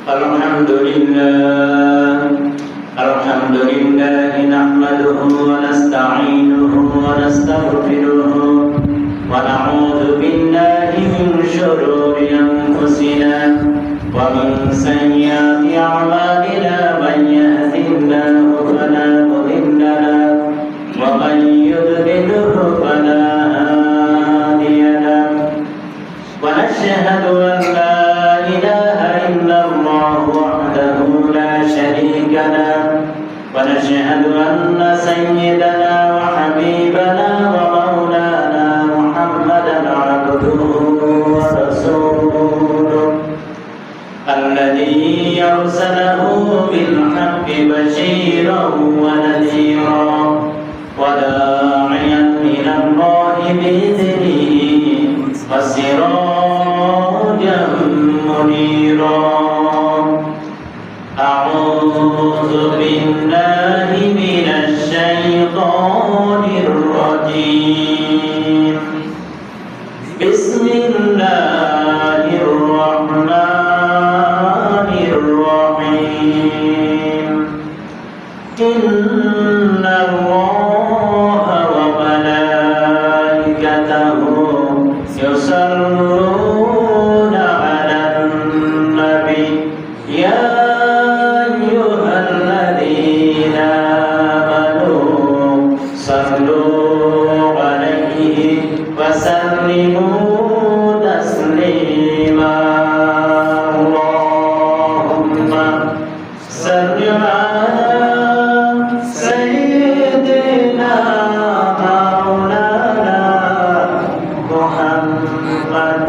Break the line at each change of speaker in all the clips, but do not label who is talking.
الحمد لله نحمده ونستعينه ونستغفره ونعوذ بالله من شرور أنفسنا ومن سيئات أعمالنا من يهده الله فلا مضل له ومن يضلله فلا هادي له ونشهد أن لا إله إلا الله وحده لا شريك له ونشهد أن سيدنا وحبيبنا ومولانا محمدا عبده ورسوله الذي أرسله بالحق بشيرا ونذيرا وداعيا إلى الله بإذنه وسراجا منيرا أعوذ بالله من الشيطان الرجيم بسم الله الرحمن الرحيم إن الله وملائكته يصلون على النبي يا أيها الذين آمنوا صلوا عليه وسلموا تسليما اللهم صل على سيدنا مولانا محمد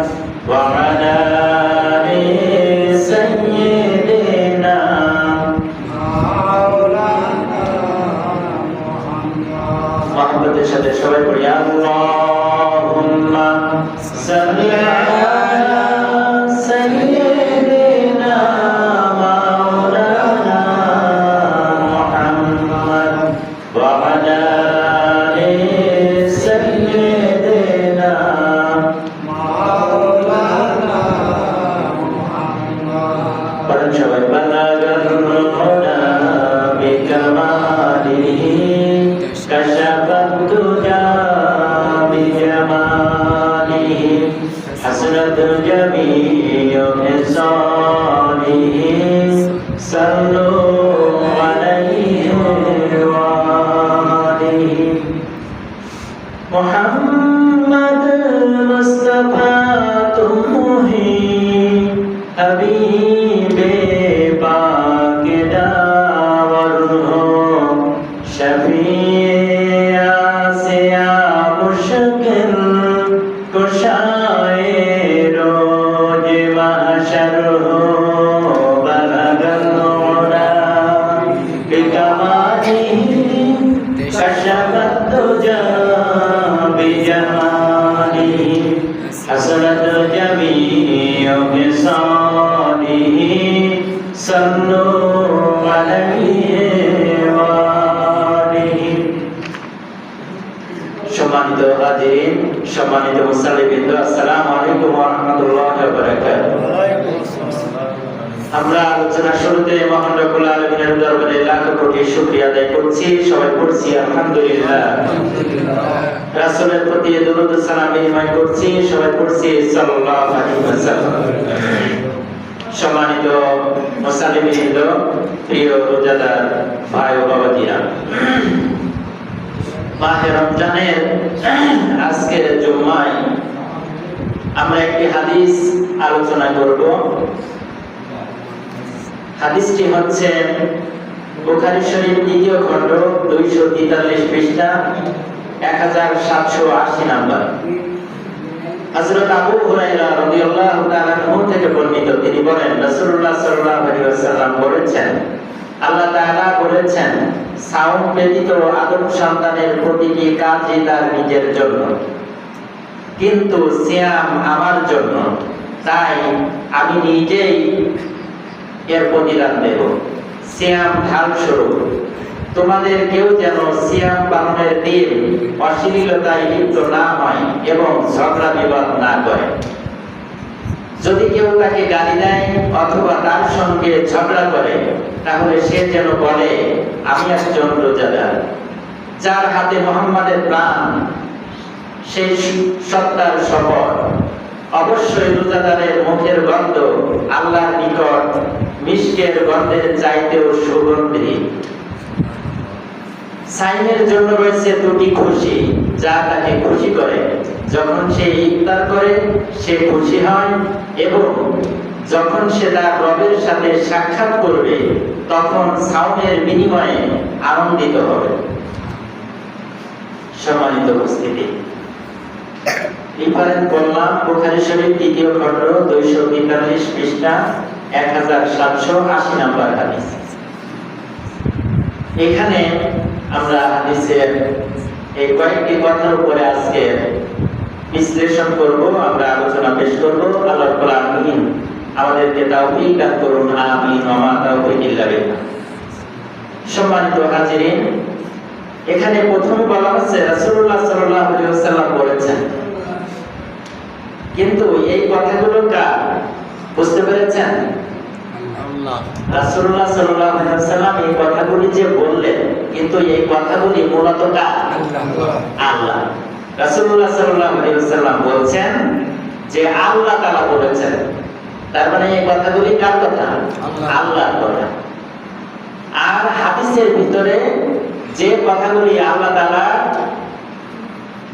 وعلى آل سيدنا محمد সাথে সবাই পড়ি আল্লাহুম্মা সাল্লি আলা সাইয়্যিদিনা মাওলানা মুহাম্মদ ওয়া আলা আলি সাইয়্যিদিনা মাওলানা মুহাম্মদ পড়েন সবাই বালাগাল হুদা বিকামালিহি كشف الدجى بجماله حسنت جميع خصاله صلوا عليه وآله محمد المصطفى تمه حبيب پاک داور ہو شفیع آسیا مشکل کشائے روز محشر ہو بلغ العلا بکمالہ کشف الدجى بجمالہ حسنت جمیع خصالہ صلوا علیہ সম্মানিত হাজিরিন, সম্মানিত মুসল্লিবৃন্দ, আসসালামু আলাইকুম ওয়া রাহমাতুল্লাহি ওয়া বারাকাতুহু। আমরা আলোচনা শুরুতে মহান রব্বুল আলামিনের দরবারে লাখ কোটি শুকরিয়া আদায় করছি। সবাই পড়ছি আলহামদুলিল্লাহ। রাসূলের প্রতি দরুদ ও সালাম বিনিময় করছি। সবাই পড়ছি সাল্লাল্লাহু আলাইহি ওয়াসাল্লাম। সম্মানিত মুসল্লিবৃন্দ, প্রিয় রোজাদার ভাই ও বাবাজিরা, মাহে রমজানের আজকের জুম্মায় আমরা একটি হাদিস আলোচনা করব। হাদিসটি হচ্ছে বুখারী শরীফ দ্বিতীয় খণ্ড 243 পৃষ্ঠা 1780 নম্বর। হযরত আবু হুরায়রা রাদিয়াল্লাহু তাআলা আনহু থেকে বর্ণিত, তিনি বলেন রাসূলুল্লাহ সাল্লাল্লাহু আলাইহি ওয়াসাল্লাম বলেছেন, আল্লাহ তাআলা বলেছেন, সাওম ব্যতীত আদম সন্তানের প্রতিটি কাজই তার নিজের জন্য, কিন্তু সিয়াম আমার জন্য, তাই আমি নিজেই এর প্রতিদান দেব। সিয়াম ঢাল স্বরূপ, তোমাদের কেউ যেন সিয়াম পালনের দিন অশ্লীলতায় লিপ্ত না হয় এবং ঝগড়া বিবাদ না করে। যদি কেউ তাকে গালি দেয় অথবা তার সঙ্গে ঝগড়া করে, তাহলে সে যেন বলে, আমি একজন রোজাদার। যার হাতে মুহাম্মাদের প্রাণ, সেই সত্তার শপথ, অবশ্যই রোজাদারের মুখের গন্ধ আল্লাহর নিকট মিষ্কের গন্ধের চাইতেও সুগন্ধি। সাইমের জন্য রয়েছে দুটি খুশি, যা তাকে খুশি করে। যখন সে ইফতার করে সে খুশি হয়, এবং যখন সে তার রবের সাথে সাক্ষাৎ করবে তখন সাওমের বিনিময়ে আনন্দিত হবে। সম্মানিত উপস্থিতি, রিফারেন্স বললাম বুখারী শরীফ 3য় খণ্ড 243 পৃষ্ঠা 1780 নম্বর হাদিস। এখানে আমরা হাদিসের এই কয়েকটি কথার উপরে আজকে বিশ্লেষণ করব, আমরা আলোচনা পেশ করব। আল্লাহ রাব্বুল আলামিন আমাদেরকে তাওফীক দান করুন, আমিন। ওয়া মা তাওফীক ইল্লা বিল্লাহ। সম্মানিত হাজিরিন, এখানে প্রথমে বলা হচ্ছে রাসূলুল্লাহ সাল্লাল্লাহু আলাইহি ওয়াসাল্লাম বলেছেন, কিন্তু এই কথাগুলো কার? বুঝতে পেরেছেন? আল্লাহ। রাসূলুল্লাহ সাল্লাল্লাহু আলাইহি ওয়াসাল্লাম এই কথাগুলি যে বললেন, কিন্তু এই কথাগুলি মূলত কার? আল্লাহ। রাসূলুল্লাহ সাল্লাল্লাহু আলাইহি ওয়াসাল্লাম বলছেন যে আল্লাহ তাআলা বলেছেন। তার মানে এই কথাগুলি কার কথা? আল্লাহর কথা। আর হাদিসের ভিতরে যে কথাগুলি আল্লাহ তাআলা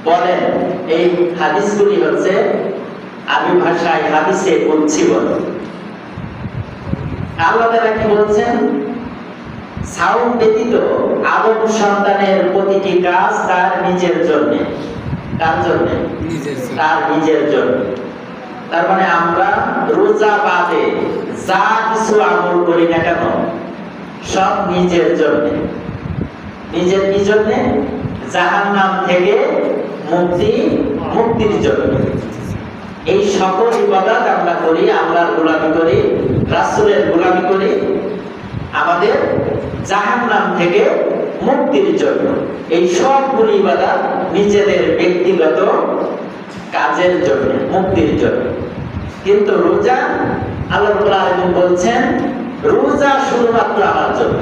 বলেন, এই হাদিসগুলি হচ্ছে আরবি ভাষায় হাদিসে কুদসি বলে। আল্লাহ তাআলা কি বলছেন? সাওম ব্যতীত আদম সন্তানের প্রতিটি কাজ তার নিজের জন্য। কার জন্য? তার নিজের জন্য। তার মানে আমরা রোজা বাদে যা কিছু আমল করি না কেন, সব নিজের জন্য। নিজের কি জন্য? জাহান্নাম থেকে মুক্তির জন্য। এই সকল ইবাদত আমরা করি, আল্লাহর গোলামি করি, রাসূলের গোলামি করি, আমাদের জাহান্নাম থেকে মুক্তির জন্য। এই সবগুলো ইবাদত নিজেদের ব্যক্তিগত কাজের জন্য, মুক্তির জন্য। কিন্তু রোজা, আল্লাহ রাব্বুল আলামিন বলছেন, রোজা শুধুমাত্র আমার জন্য।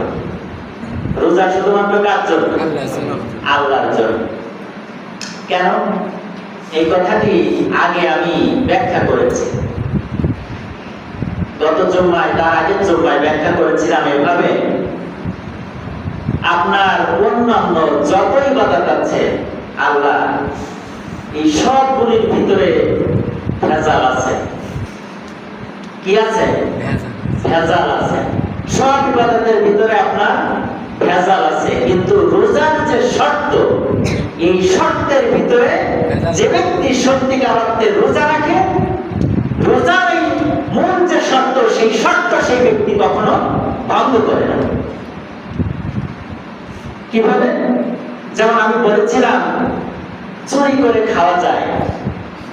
রোজা শুধুমাত্র কার জন্য? আল্লাহর জন্য। কেন? এই কথাটি আগে আমি ব্যাখ্যা করেছি, গত জুম্মায়, তার আগের জুম্মায় ব্যাখ্যা করেছিলাম এভাবে, আপনার অন্যান্য যতই ইবাদত আছে আল্লাহ, এই সবগুলির ভিতরে ভেজাল আছে। কি আছে? ভেজাল আছে। সব ইবাদতের ভিতরে আপনার ভেজাল আছে। কিন্তু রোজার যে শর্ত, এই শর্তের ভিতরে যে ব্যক্তি সত্যিকার অর্থে রোজা রাখে, রোজার এই মূল যে শর্ত, সেই শর্ত সেই ব্যক্তি কখনো ভঙ্গ করে না। কিভাবে? যেমন আমি বলেছিলাম, চুরি করে খাওয়া যায়,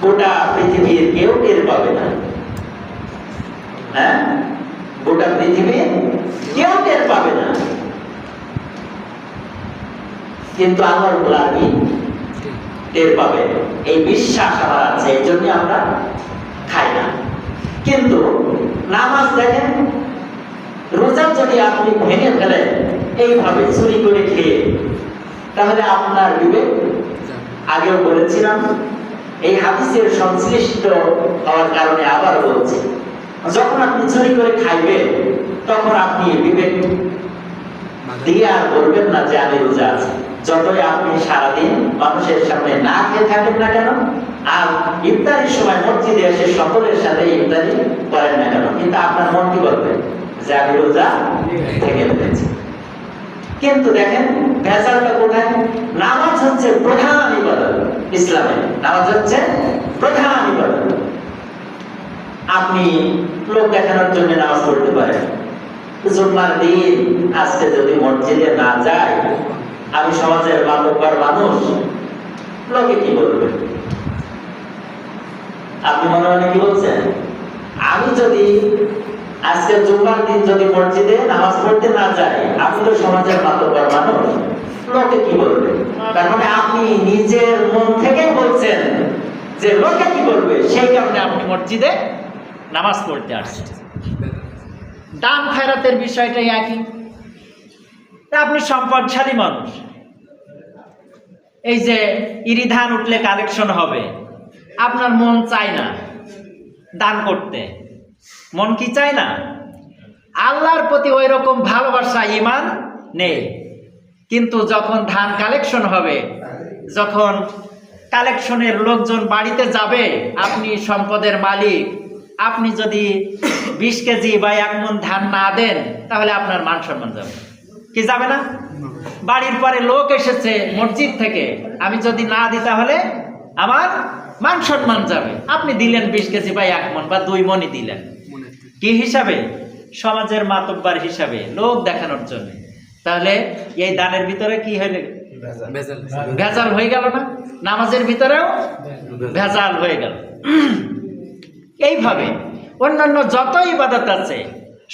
গোটা পৃথিবীর কেউ টের পাবে না। হ্যাঁ, গোটা পৃথিবীর কেউ টের পাবে না, কিন্তু আল্লাহ রাব্বুল আলামিন টের পাবে। এই বিশ্বাস আমার আছে, এই জন্য আমরা খাই না। কিন্তু নামাজ দেখেন, রোজা যদি আপনি ভেঙে ফেলেন এইভাবে চুরি করে খেয়ে, তাহলে আপনার বিবেক, আগেও বলেছিলাম, এই হাদিসের সংশ্লিষ্ট হওয়ার কারণে আবার বলছি, যখন আপনি চুরি করে খাইবেন তখন আপনি বিবেক দিয়ে আর বলবেন না যে আমি রোজা আছি। যতই আপনি সারাদিন মানুষের সামনে না খেয়ে থাকেন না কেন, আর ইফতারির সময় মসজিদে এসে সকলের সাথে ইফতারি করেন না কেন, কিন্তু আপনার মন কি বলবে? যে আমি রোজা ভেঙে ফেলেছি। কিন্তু দেখেন ভেজালটা কোথায়? নামাজ হচ্ছে প্রধান ইবাদত ইসলামে। নামাজ হচ্ছে প্রধান ইবাদত। আপনি লোক দেখানোর জন্য নামাজ পড়তে পারেন। জুম্মার দিন আজকে যদি মসজিদে না যায়, আমি সমাজের মাতব্বর মানুষ, লোকে কি বলবে? আপনি মনে মনে কি বলছেন? আমি যদি আজকে জুম্মার দিন যদি মসজিদে নামাজ পড়তে না যাই, আমি তো সমাজের মাতব্বর মানুষ, লোকে কি বলবে? তার মানে আপনি নিজের মন থেকেই বলছেন যে লোকে কি বলবে, সেই কারণে আপনি মসজিদে
নামাজ পড়তে আসছে। দান খয়রাতের বিষয়টাই একই। আপনি সম্পদশালী মানুষ, এই যে ইরি ধান উঠলে কালেকশন হবে, আপনার মন চায় না দান করতে, মন কি চায় না? আল্লাহর প্রতি ওই রকম ভালোবাসা ঈমান নেই। কিন্তু যখন ধান কালেকশন হবে, যখন কালেকশনের লোকজন বাড়িতে যাবে, আপনি সম্পদের মালিক, আপনি যদি 20 কেজি বা 1 মণ ধান না দেন, তাহলে আপনার মান সম্মান যাবে কি যাবে না? বাড়ির পরে লোক এসেছে মসজিদ থেকে, আমি যদি না দিই তাহলে আমার মান সম্মান যাবে। আপনি দিলেন 20 কেজি বা 1 মণ বা 2 মণই দিলেন, কি হিসাবে? সমাজের মাতব্বার হিসাবে, লোক দেখানোর জন্য। তাহলে এই দানের ভিতরে কি হইলে ভেজাল হয়ে গেল না? নামাজের ভিতরেও ভেজাল হয়ে গেল। এইভাবে অন্যান্য যত ইবাদত আছে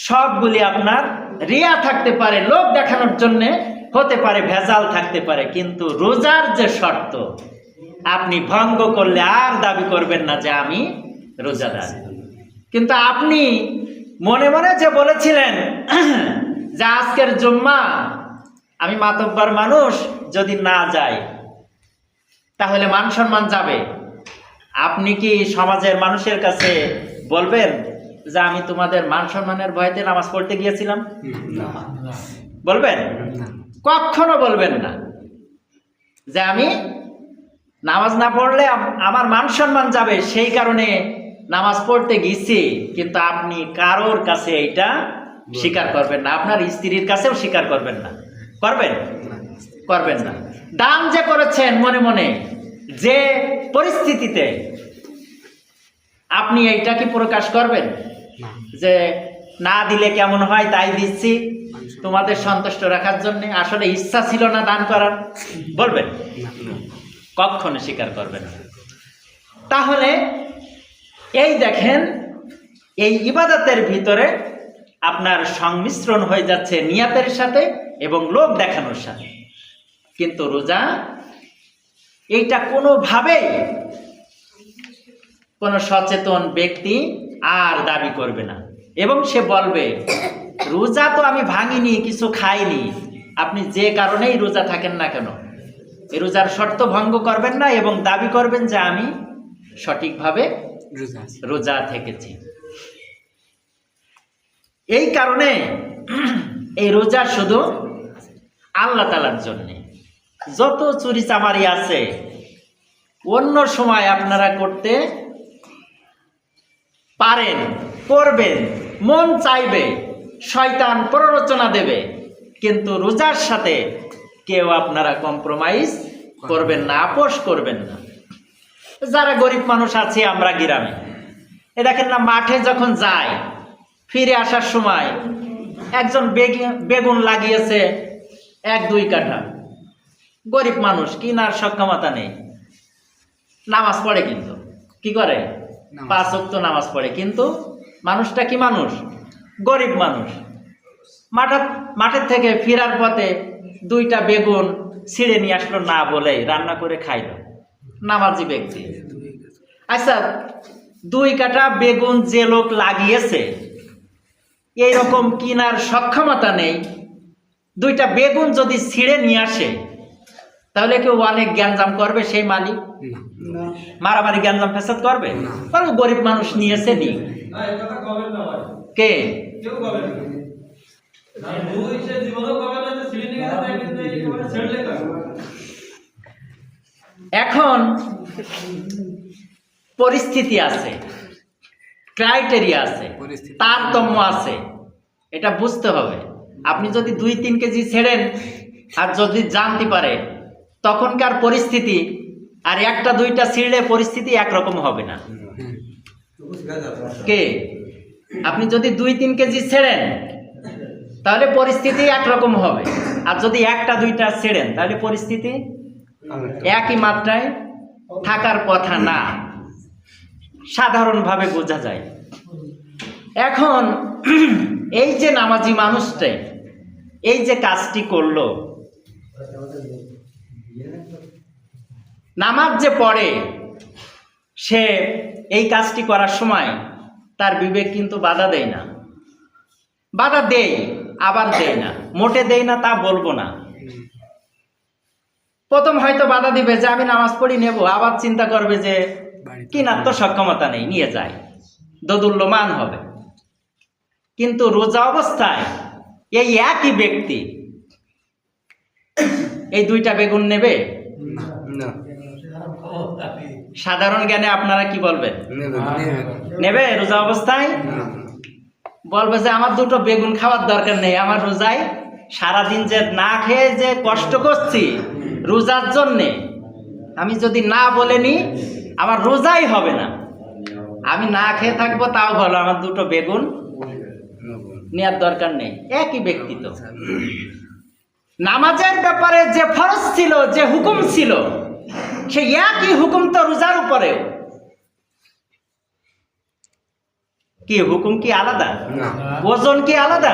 সবগুলি আপনার রিয়া থাকতে পারে, লোক দেখানোর জন্য হতে পারে, ভেজাল থাকতে পারে, কিন্তু রোজার যে শর্ত আপনি ভঙ্গ করলে আর দাবি করবেন না যে আমি রোজাদার। কিন্তু আপনি মনে মনে যে বলেছিলেন যে আজকের জুম্মা আমি মাতব্বর মানুষ, যদি না যাই তাহলে মান সম্মান যাবে, আপনি কি সমাজের মানুষের কাছে বলবেন যে আমি তোমাদের মান সম্মানের ভয়তে নামাজ পড়তে গিয়েছিলাম? বলবেন? কখনো বলবেন না যে আমি নামাজ না পড়লে আমার মান সম্মান যাবে, সেই কারণে নামাজ পড়তে গেছি। কিন্তু আপনি কারোর কাছে এইটা স্বীকার করবেন না, আপনার স্ত্রীর কাছেও স্বীকার করবেন না। করবেন? করবেন না। দান যে করেছেন মনে মনে, যে পরিস্থিতিতে, আপনি এইটা কি প্রকাশ করবেন যে না দিলে কেমন হয় তাই দিচ্ছি তোমাদের সন্তুষ্ট রাখার জন্য, আসলে ইচ্ছা ছিল না দান করার? বলবেন? কখনো স্বীকার করবেন না। তাহলে এই দেখেন, এই ইবাদতের ভিতরে আপনার সংমিশ্রণ হয়ে যাচ্ছে নিয়াতের সাথে এবং লোক দেখানোর সাথে। কিন্তু রোজা এইটা কোনোভাবেই কোনো সচেতন ব্যক্তি আর দাবি করবে না, এবং সে বলবে রোজা তো আমি ভাঙিনি, কিছু খাইনি। আপনি যে কারণেই রোজা থাকেন না কেন, এই রোজার শর্ত ভঙ্গ করবেন না এবং দাবি করবেন যে আমি সঠিকভাবে রোজা থেকেছি। এই কারণে এই রোজা শুধু আল্লাহ তাআলার জন্য। যত চুরি চামারি আছে অন্য সময় আপনারা করতে পারেন, করবেন, মন চাইবে, শয়তান প্ররোচনা দেবে, কিন্তু রোজার সাথে কেউ আপনারা কম্প্রোমাইজ করবেন না, আপোষ করবেন না। যারা গরিব মানুষ আছে আমরা গ্রামে, এ দেখেন না, মাঠে যখন যায় ফিরে আসার সময় একজন বেগুন লাগিয়েছে 1-2 কাঠা, গরিব মানুষ, কিনার সক্ষমতা নেই, নামাজ পড়ে, কিন্তু কি করে 5 ওয়াক্ত নামাজ পড়ে, কিন্তু মানুষটা কি মানুষ? গরিব মানুষ। মাঠের থেকে ফেরার পথে 2টা বেগুন ছিঁড়ে নিয়ে আসলো, না বলেই রান্না করে খাইল, নামাজি ব্যক্তি। আচ্ছা, 2 কাঠা বেগুন যে লোক লাগিয়েছে এইরকম কিনার সক্ষমতা নেই, 2টা বেগুন যদি ছিঁড়ে নিয়ে আসে, তাহলে কেউ অনেক জ্ঞানজাম করবে? সেই মালিক মারামারি জ্ঞানজাম ফেসাদ করবে? কারণ গরিব মানুষ নিয়েছে, নি কে? এখন পরিস্থিতি আছে, ক্রাইটেরিয়া আছে, তারতম্য আছে, এটা বুঝতে হবে। আপনি যদি 2-3 কেজি ছেড়েন আর যদি জানতে পারে তখনকার পরিস্থিতি, আর 1টা-2টা ছিঁড়লে পরিস্থিতি একরকম হবে না। কে? আপনি যদি 2-3 কেজি ছেড়েন তাহলে পরিস্থিতি একরকম হবে, আর যদি 1টা-2টা ছেড়েন তাহলে পরিস্থিতি একই মাত্রায় থাকার কথা না, সাধারণভাবে বোঝা যায়। এখন এই যে নামাজি মানুষটা এই যে কাজটি করলো, নামাজ যে পড়ে, সে এই কাজটি করার সময় তার বিবেক কিন্তু বাধা দেয় না। বাধা দেই, আবার দেই না, মোটে দেই না তা বলবো না। প্রথম হয়তো বাধা দিবে যে আমি নামাজ পড়ি নেব, আবার চিন্তা করবে যে কিনার তো সক্ষমতা নেই, নিয়ে যায়, দোদুল্যমান হবে। কিন্তু রোজা অবস্থায় এই একই ব্যক্তি এই দুইটা বেগুন নেবে? সাধারণ জ্ঞানে আপনারা কি বলবেন? নেবে রোজা অবস্থায়? বলবে যে আমার দুটো বেগুন খাওয়ার দরকার নেই, আমার রোজায় সারাদিন যে না খেয়ে যে কষ্ট করছি রোজার জন্যে, আমি যদি না বলে নি আমার রোজাই হবে না, আমি না খেয়ে থাকবো তাও ভালো, আমার দুটো বেগুন নেওয়ার দরকার নেই। একই ব্যক্তি তো নামাজের ব্যাপারে যে ফরজ ছিল, যে হুকুম ছিল, সেই একই হুকুম তো রোজার উপরেও। কি হুকুম কি আলাদা? ওজন কি আলাদা?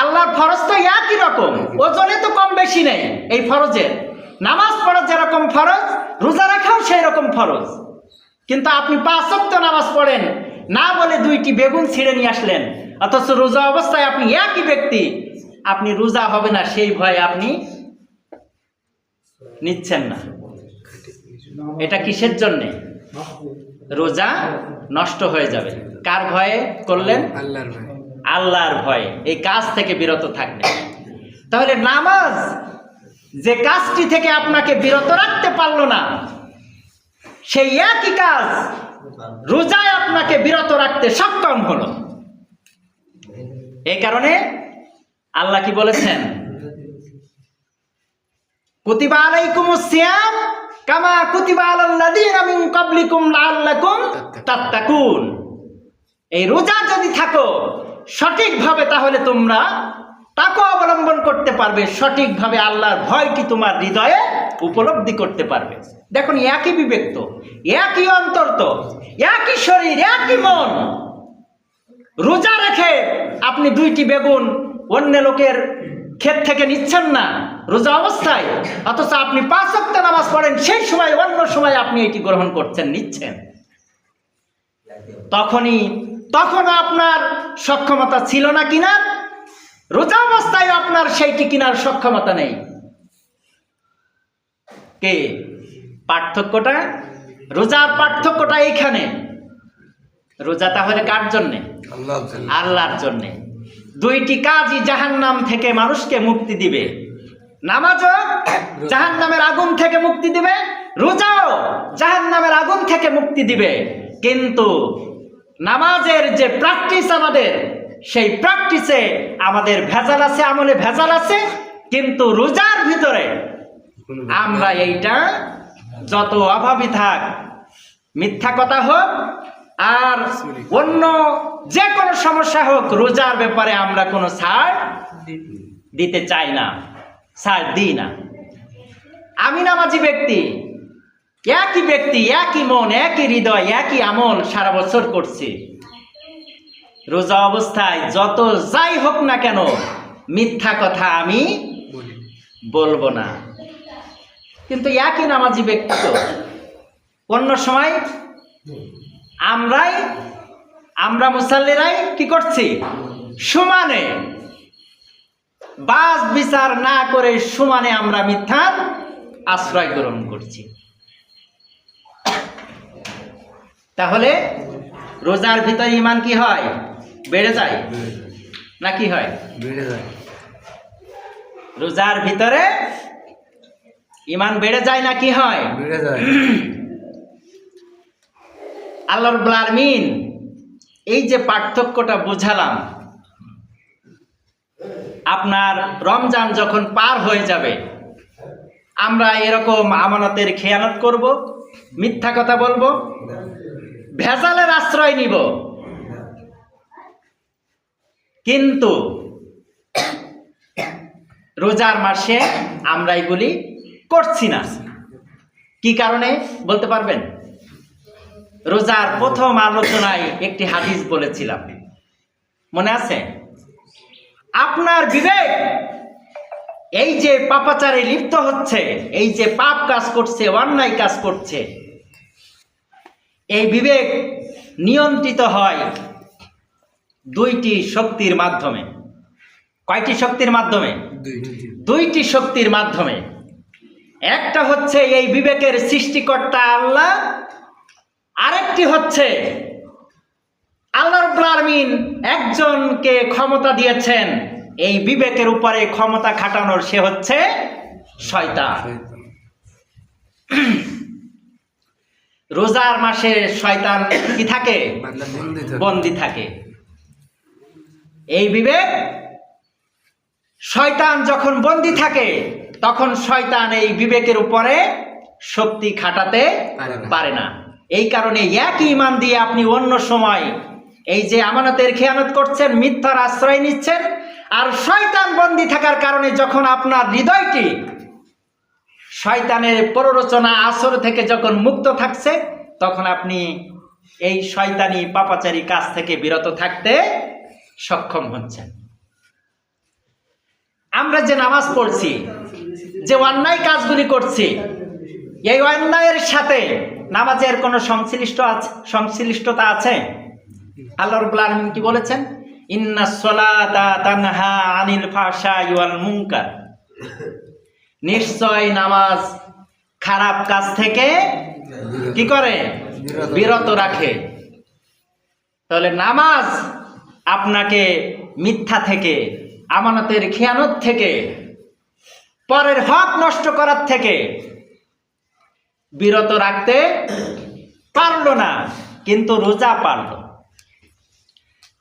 আল্লাহর ফরজ তো একই রকম, ওজনে তো কম বেশি নেই। এই ফরজের নামাজ পড়া যেরকম ফরজ, রোজা রাখাও সেই রকম ফরজ। কিন্তু আপনি 5 ওয়াক্ত নামাজ পড়েন না বলে দুইটি বেগুন ছিঁড়ে নিয়ে আসলেন, অথচ রোজা অবস্থায় আপনি একই ব্যক্তি, আপনি রোজা হবে না সেই ভয়ে আপনি নিচ্ছেন না। এটা কিসের জন্যে? রোজা নষ্ট হয়ে যাবে। কার ভয়ে করলেন? আল্লাহর ভয়ে। এই কাজ থেকে বিরত থাকবেন। তাহলে নামাজ যে কাজটি থেকে আপনাকে বিরত রাখতে পারলো না, সেই একই কাজ রোজায় আপনাকে বিরত রাখতে সক্ষম হলো। এই কারণে আল্লাহ কি বলেছেন? কুতিবা আলাইকুমুস সিয়াম কামা কুতিবা আলাল লাযীনা মিন ক্বাবলিকুম লাআল্লাকুম তাত্তাকুন। এই রোজা যদি থাকো সঠিকভাবে, তাহলে তোমরা তাকে অবলম্বন করতে পারবে, সঠিকভাবে আল্লাহর ভয়টি তোমার হৃদয়ে উপলব্ধি করতে পারবে। দেখুন, একই বিবেক তো, একই অন্তর তো, একই শরীর, একই মন। রোজা রেখে আপনি দুইটি বেগুন অন্য লোকের ক্ষেত থেকে নিচ্ছেন না রোজা অবস্থায়, অথচ আপনি 5 ওয়াক্ত নামাজ পড়েন, সেই সময় অন্য সময় আপনি এটি গ্রহণ করছেন, নিচ্ছেন। তখনও আপনার সক্ষমতা ছিল না কিনা, রোজা অবস্থায় আপনার সেইটি কিনার সক্ষমতা নেই। কে পার্থক্যটা? রোজার পার্থক্যটা এইখানে। রোজা তাহলে কার জন্যে? আল্লাহর জন্যে। দুইটি কাজই জাহান্নাম থেকে মানুষকে মুক্তি দিবে। নামাজও জাহান্নামের আগুন থেকে মুক্তি দিবে, রোজাও জাহান্নামের আগুন থেকে মুক্তি দিবে। কিন্তু নামাজের যে প্র্যাকটিস আমাদের, সেই প্র্যাকটিসে আমাদের ভেজাল আছে, আমলে ভেজাল আছে। কিন্তু রোজার ভিতরে আমরা এইটা যত অভাবী থাক, মিথ্যা কথা হোক আর অন্য যে কোনো সমস্যা হোক, রোজার ব্যাপারে আমরা কোনো ছাড় দিতে চাই না, ছাড় দিই না। আমি নামাজি ব্যক্তি, একই ব্যক্তি, একই মন, একই হৃদয়, একই আমল সারা বছর করছি। রোজা অবস্থায় যত যাই হোক না কেন, মিথ্যা কথা আমি বলবো না। কিন্তু একই নামাজি ব্যক্তি তো অন্য সময় আমরা মুসাল্লিরাই কি করছি? সমানে বাস বিচার না করে সমানে আমরা মিথ্যার আশ্রয় গ্রহণ করছি। তাহলে রোজার ভিতরে ঈমান কি হয়? বেড়ে যায় না কি হয়?
বেড়ে যায়।
রোজার ভিতরে ঈমান বেড়ে যায় না কি হয়?
বেড়ে যায়।
আল্লাহ রাব্বুল আলামিন এই যে পার্থক্যটা বুঝালাম, আপনার রমজান যখন পার হয়ে যাবে, আমরা এরকম আমানতের খেয়ানত করব, মিথ্যা কথা বলবো, ভেজালের আশ্রয় নিব। কিন্তু রোজার মাসে আমরা এগুলি করছি না। কি কারণে বলতে পারবেন? রোজার প্রথম আলোচনায় একটি হাদিস বলেছিলাম, মনে আছে? আপনার বিবেক এই যে পাপাচারে লিপ্ত হচ্ছে, এই যে পাপ কাজ করছে, অন্যায় কাজ করছে, এই বিবেক নিয়ন্ত্রিত হয় দুইটি শক্তির মাধ্যমে। কয়টি শক্তির মাধ্যমে? দুইটি শক্তির মাধ্যমে। একটা হচ্ছে এই বিবেকের সৃষ্টিকর্তা আল্লাহ, আরেকটি হচ্ছে আল্লাহ রাব্বুল আলামিন একজনকে ক্ষমতা দিয়েছেন এই বিবেকের উপরে ক্ষমতা খাটানোর, সে হচ্ছে শয়তান। রোজার মাসে শয়তান কি থাকে? বন্দী থাকে। এই বিবেক, শয়তান যখন বন্দী থাকে তখন শয়তান এই বিবেকের উপরে শক্তি খাটাতে পারে না। এই কারণে এক ঈমান দিয়ে আপনি অন্য সময় এই যে আমানতের খেয়ানত করছেন, মিথ্যার আশ্রয় নিচ্ছেন, আর শয়তান বন্দী থাকার কারণে যখন আপনার হৃদয়টি শয়তানের প্ররোচনা আসর থেকে যখন মুক্ত থাকছে, তখন আপনি এই শয়তানি পাপাচারী কাজ থেকে বিরত থাকতে সক্ষম হচ্ছেন। আমরা যে নামাজ পড়ছি, যে অন্যায় কাজগুলি করছি, এই অন্যায়ের সাথে নামাজের কোনো সংশ্লিষ্টতা আছে? আল্লাহ রাব্বুল আলামিন কি বলেছেন? ইন্নাস সালাতা তানহা আনিল ফাহশাই ওয়াল মুনকার। নিশ্চয় নামাজ খারাপ কাজ থেকে কি করে? বিরত রাখে। তাহলে নামাজ আপনাকে মিথ্যা থেকে, আমানতের খেয়ানত থেকে, পরের হক নষ্ট করার থেকে বিরত রাখতে পারলো না, কিন্তু রোজা পারল।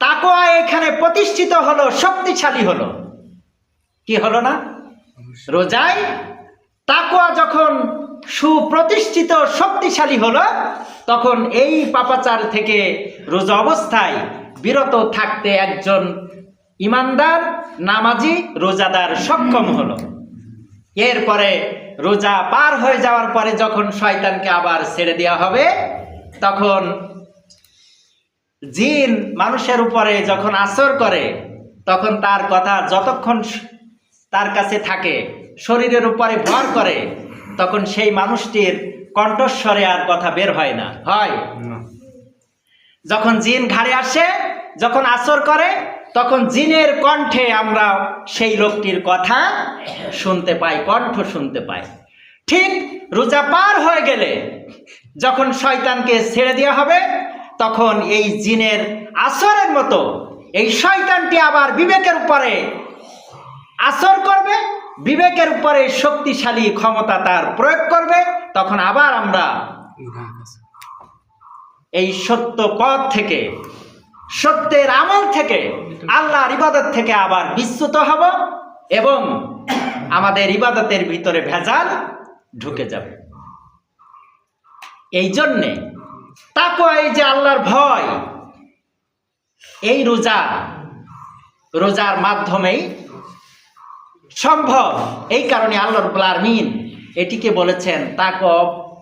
তাকওয়া এখানে প্রতিষ্ঠিত হলো, শক্তিশালী হলো। কি হলো না? রোজায় তাকওয়া যখন সুপ্রতিষ্ঠিত, শক্তিশালী হলো, তখন এই পাপাচার থেকে রোজা অবস্থায় বিরত থাকতে একজন ইমানদার, নামাজি, রোজাদার সক্ষম হলো। এরপরে রোজা পার হয়ে যাওয়ার পরে যখন শয়তানকে আবার ছেড়ে দেওয়া হবে, তখন জিন মানুষের উপরে যখন আসর করে, তখন তার কথা যতক্ষণ তার কাছে থাকে, শরীরের উপরে ভর করে, তখন সেই মানুষটির কণ্ঠস্বরে আর কথা বের হয় না। হয় যখন জিন ঘাড়ে আসে, যখন আসর করে, তখন জিনের কণ্ঠে আমরা সেই লোকটির কথা শুনতে পাই, কণ্ঠ শুনতে পাই। ঠিক রোজা পার হয়ে গেলে যখন শয়তানকে ছেড়ে দেওয়া হবে, তখন এই জিনের আসরের মতো এই শয়তানটি আবার বিবেকের উপরে আসর করবে, বিবেকের উপরে শক্তিশালী ক্ষমতা তার প্রয়োগ করবে। তখন আবার আমরা এই সত্য পথ থেকে, সত্যের আমল থেকে, আল্লাহর ইবাদত থেকে আবার বিচ্যুত হব এবং আমাদের ইবাদতের ভিতরে ভেজাল ঢুকে যাবে। এই জন্যে তাকওয়া, এই যে আল্লাহর ভয়, এই রোজার মাধ্যমেই সম্ভব। এই কারণে আল্লাহ রাব্বুল আলামিন এটিকে বলেছেন তাকওয়া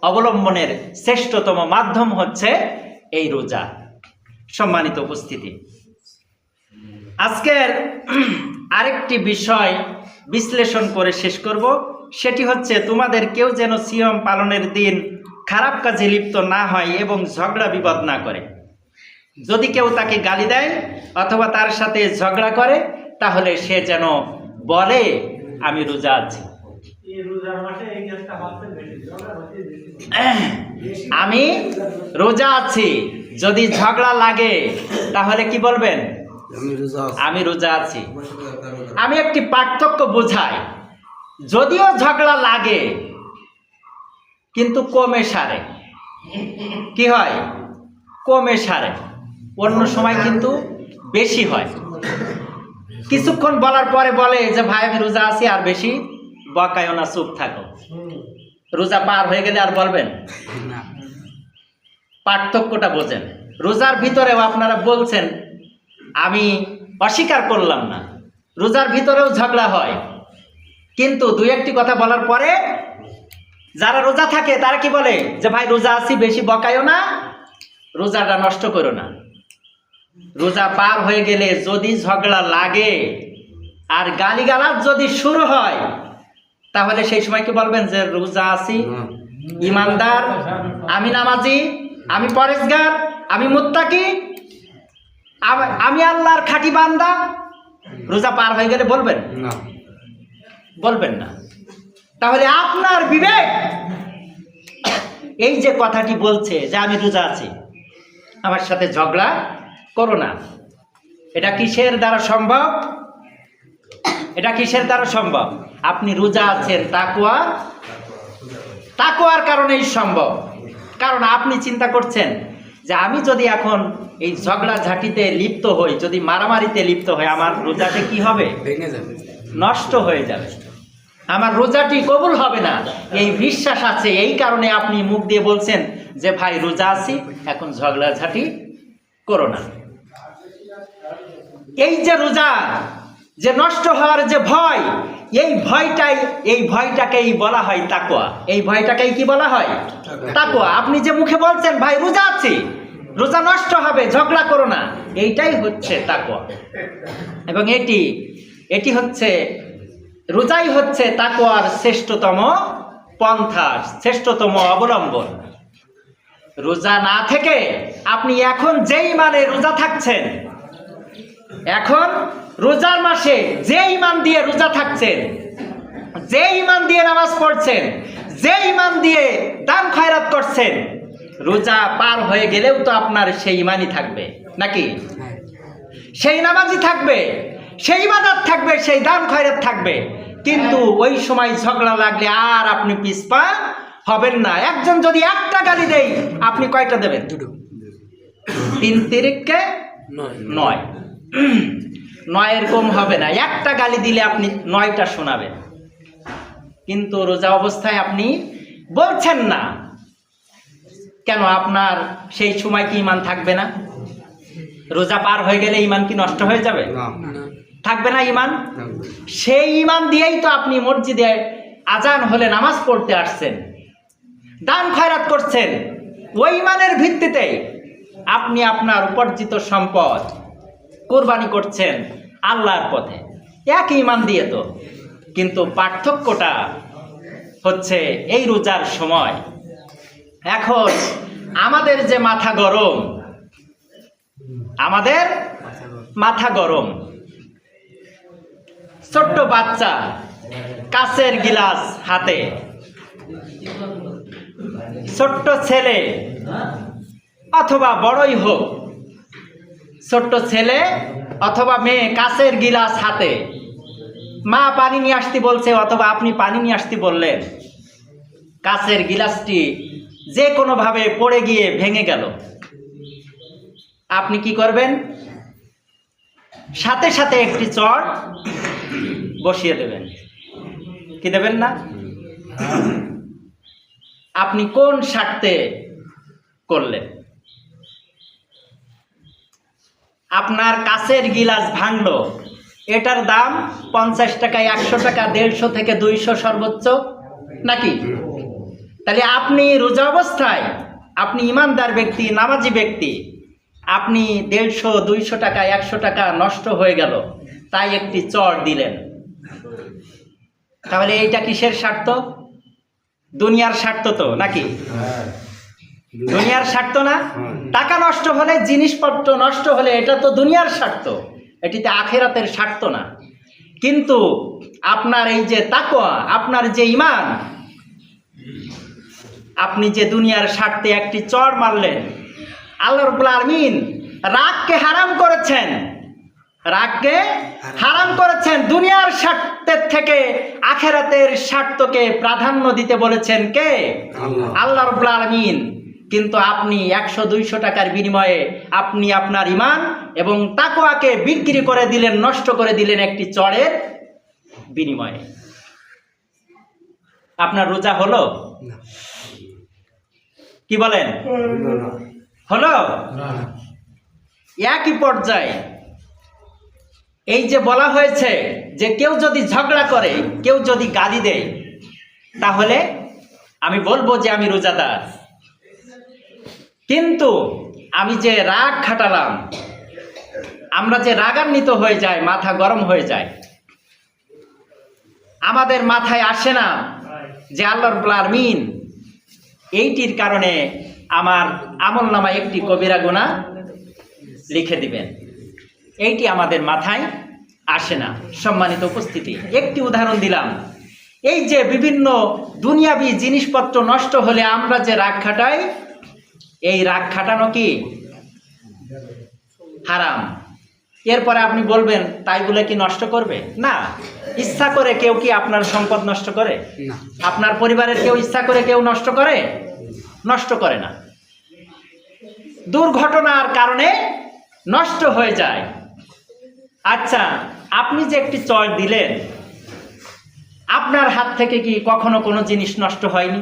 অবলম্বনের শ্রেষ্ঠতম মাধ্যম হচ্ছে এই রোজা। সম্মানিত উপস্থিতি, আজকের আরেকটি বিষয় বিশ্লেষণ করে শেষ করব। সেটি হচ্ছে, তোমাদের কেউ যেন সিয়াম পালনের দিন খারাপ কাজে লিপ্ত না হয় এবং ঝগড়া বিবাদ না করে। যদি কেউ তাকে গালি দেয় অথবা তার সাথে ঝগড়া করে, তাহলে সে যেন বলে আমি রোজা আছি। আমি রোজা আছি। যদি ঝগড়া লাগে তাহলে কি বলবেন? আমি রোজা আছি। আমি একটি পার্থক্য বোঝাই। যদিও ঝগড়া লাগে কিন্তু কমে সারে। কি হয়? কমে সারে। অন্য সময় কিন্তু বেশি হয়। কিছুক্ষণ বলার পরে বলে যে ভাই আমি রোজা আছি, আর বেশি বকায়ও না, চুপ থাকো। রোজা পার হয়ে গেলে আর বলবেন না। পার্থক্যটা বোঝেন। রোজার ভিতরেও আপনারা বলছেন, আমি অস্বীকার করলাম না, রোজার ভিতরেও ঝগড়া হয়, কিন্তু দুই একটি কথা বলার পরে যারা রোজা থাকে তারা কি বলে যে ভাই রোজা আছি, বেশি বকায়ও না, রোজাটা নষ্ট করো না। রোজা পার হয়ে গেলে যদি ঝগড়া লাগে আর গালিগালাজ যদি শুরু হয়, তাহলে সেই সময় কি বলবেন যে রোজা আছি, ইমানদার, আমি নামাজি, আমি পরেজগার, আমি মুত্তাকি, আমি আল্লাহর খাঁটি বান্দা, রোজা পার হয়ে গেলে বলবেন
না,
বলবেন না। তাহলে আপনার বিবেক এই যে কথাটি বলছে যে আমি রোজা আছি, আমার সাথে ঝগড়া করো না, এটা কিসের দ্বারা সম্ভব? এটা কিসের দ্বারা সম্ভব? আপনি রোজা আছেন তাকওয়ার কারণেই সম্ভব। কারণ আপনি চিন্তা করছেন যে আমি যদি এখন এই ঝগড়া ঝাঁটিতে লিপ্ত হই, যদি মারামারিতে লিপ্ত হই, আমার রোজাতে কি হবে?
ভেঙে যাবে।
নষ্ট হয়ে যাবে, আমার রোজাটি কবুল হবে না। এই বিশ্বাস আছে, এই কারণে আপনি মুখ দিয়ে বলছেন যে ভাই রোজা আছি, এখন ঝগড়া ঝাঁটি করো না। এই যে রোজা যে নষ্ট হওয়ার যে ভয়, এই ভয়টাকেই বলা হয় তাকওয়া। এই ভয়টাকেই কি বলা হয়? তাকওয়া। আপনি যে মুখে বলছেন ভাই রোজা আছি, রোজা নষ্ট হবে, ঝগড়া করো না, এইটাই হচ্ছে তাকওয়া। এবং এটি হচ্ছে, রোজাই হচ্ছে তাকওয়ার শ্রেষ্ঠতম পন্থা, শ্রেষ্ঠতম অবলম্বন। রোজা না থেকে আপনি এখন যেই মানে রোজা থাকছেন, এখন রোজার মাসে যে ইমান দিয়ে রোজা থাকছেন, যে ইমান দিয়ে নামাজ পড়ছেন, যে ইমান দিয়ে দান খয়রাত করছেন, রোজা পার হয়ে গেলেও তো আপনার সেই ইমানই থাকবে নাকি? সেই নামাজই থাকবে, সেই ইবাদত থাকবে, সেই দান খয়রাত থাকবে। কিন্তু ওই সময় ঝগড়া লাগলে আর আপনি পিছপা হবেন না। একজন যদি একটা গালি দেয়, আপনি কয়টা দেবেন? 3 তিরিককে 9, 9 কম হবে না। একটা গালি দিলে আপনি 9টা শোনাবেন। কিন্তু রোজা অবস্থায় আপনি বলছেন না কেন? আপনার সেই সময় কি ইমান থাকবে না? রোজা পার হয়ে গেলে ইমান কি নষ্ট হয়ে যাবে? থাকবে না ইমান? সেই ইমান দিয়েই তো আপনি মসজিদে আজান হলে নামাজ পড়তে আসছেন, দান খয়রাত করছেন। ওই ইমানের ভিত্তিতে আপনি আপনার উপার্জিত সম্পদ কোরবানি করছেন আল্লাহর পথে, এক ইমান দিয়ে তো। কিন্তু পার্থক্যটা হচ্ছে এই রোজার সময় এখন আমাদের যে মাথা গরম, আমাদের মাথা গরম, ছোট্ট বাচ্চা কাচের গিলাস হাতে, ছোট্ট ছেলে অথবা বড়ই হোক, ছোট্ট ছেলে অথবা মেয়ে কাচের গিলাস হাতে, মা পানি নিয়ে আসতে বলছে অথবা আপনি পানি নিয়ে আসতে বললেন, কাচের গিলাসটি যে কোনোভাবে পড়ে গিয়ে ভেঙে গেল, আপনি কি করবেন? সাথে সাথে একটি চড় বসিয়ে দেবেন, কি দেবেন না? আপনি কোন স্বার্থে করলেন? আপনার কাচের গিলাস ভাঙলো, এটার দাম 50 টাকা, 100 টাকা, 150 থেকে 200 সর্বোচ্চ নাকি? তাহলে আপনি রোজা অবস্থায়, আপনি ইমানদার ব্যক্তি, নামাজি ব্যক্তি, আপনি 150, 200 টাকা, 100 টাকা নষ্ট হয়ে গেল, তাই একটি চড় দিলেন। তাহলে এইটা কিসের স্বার্থ? দুনিয়ার স্বার্থ তো নাকি? দুনিয়ার স্বার্থ না? টাকা নষ্ট হলে, জিনিসপত্র নষ্ট হলে, এটা তো দুনিয়ার স্বার্থ, এটিতে আখেরাতের স্বার্থ না। কিন্তু আপনার এই যে তাকওয়া, আপনার যে ইমান, আপনি যে দুনিয়ার স্বার্থে একটি চড় মারলেন, আল্লাহ রাব্বুল আলামিন রাগকে হারাম করেছেন, রাগকে হারাম করেছেন। দুনিয়ার স্বার্থের থেকে আখেরাতের স্বার্থকে প্রাধান্য দিতে বলেছেন কে? আল্লাহ রাব্বুল আলামিন। কিন্তু আপনি 100-200 টাকার বিনিময়ে আপনি আপনার ইমান এবং তাকওয়াকে বিক্রি করে দিলেন, নষ্ট করে দিলেন একটি চড়ের বিনিময়ে। আপনার রোজা হলো? কি বলেন? হলো? একই পর্যায়ে এই যে বলা হয়েছে যে কেউ যদি ঝগড়া করে, কেউ যদি গালি দেয়, তাহলে আমি বলবো যে আমি রোজাদার। কিন্তু আমি যে রাগ খাটালাম, আমরা যে রাগান্বিত হয়ে যায়, মাথা গরম হয়ে যায়, আমাদের মাথায় আসে না যে আল্লাহ রাব্বুল আলামিন এইটির কারণে আমার আমল নামায় একটি কবিরা গুনাহ লিখে দিবেন। এইটি আমাদের মাথায় আসে না। সম্মানিত উপস্থিতি, একটি উদাহরণ দিলাম। এই যে বিভিন্ন দুনিয়াবি জিনিসপত্র নষ্ট হলে আমরা যে রাগ খাটাই, এই রাগ খাটানো কি হারাম। এরপরে আপনি বলবেন তাই বলে কি নষ্ট করবে? না। ইচ্ছা করে কেউ কি আপনার সম্পদ নষ্ট করে? আপনার পরিবারের কেউ ইচ্ছা করে কেউ নষ্ট করে? নষ্ট করে না। দুর্ঘটনার কারণে নষ্ট হয়ে যায়। আচ্ছা, আপনি যে একটি চট দিলেন, আপনার হাত থেকে কি কখনো কোনো জিনিস নষ্ট হয়নি?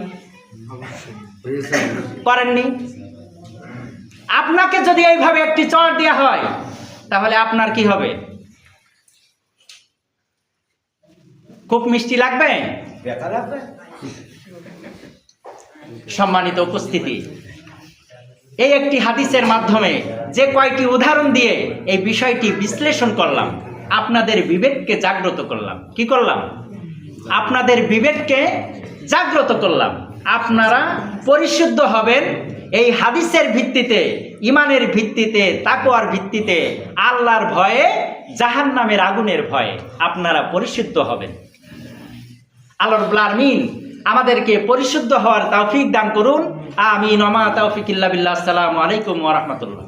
করেননি। আপনাকে যদি এইভাবে একটি চট দেওয়া হয়, তাহলে আপনার কি হবে? খুব মিষ্টি লাগবে? সম্মানিত উপস্থিতি, এই একটি হাদিসের মাধ্যমে যে কয়টি উদাহরণ দিয়ে এই বিষয়টি বিশ্লেষণ করলাম, আপনাদের বিবেককে জাগ্রত করলাম। কি করলাম? আপনাদের বিবেককে জাগ্রত করলাম। আপনারা পরিশুদ্ধ হবেন এই হাদিসের ভিত্তিতে, ইমানের ভিত্তিতে, তাকওয়ার ভিত্তিতে, আল্লাহর ভয়ে, জাহান্নামের আগুনের ভয়ে আপনারা পরিশুদ্ধ হবেন। আল্লাহ রাব্বুল আলামিন আমাদেরকে পরিশুদ্ধ হওয়ার তৌফিক দান করুন। আমিন। ওয়া মা তাওফিক ইল্লা বিল্লাহ। আসসালামু আলাইকুম ওয়া রাহমাতুল্লাহ।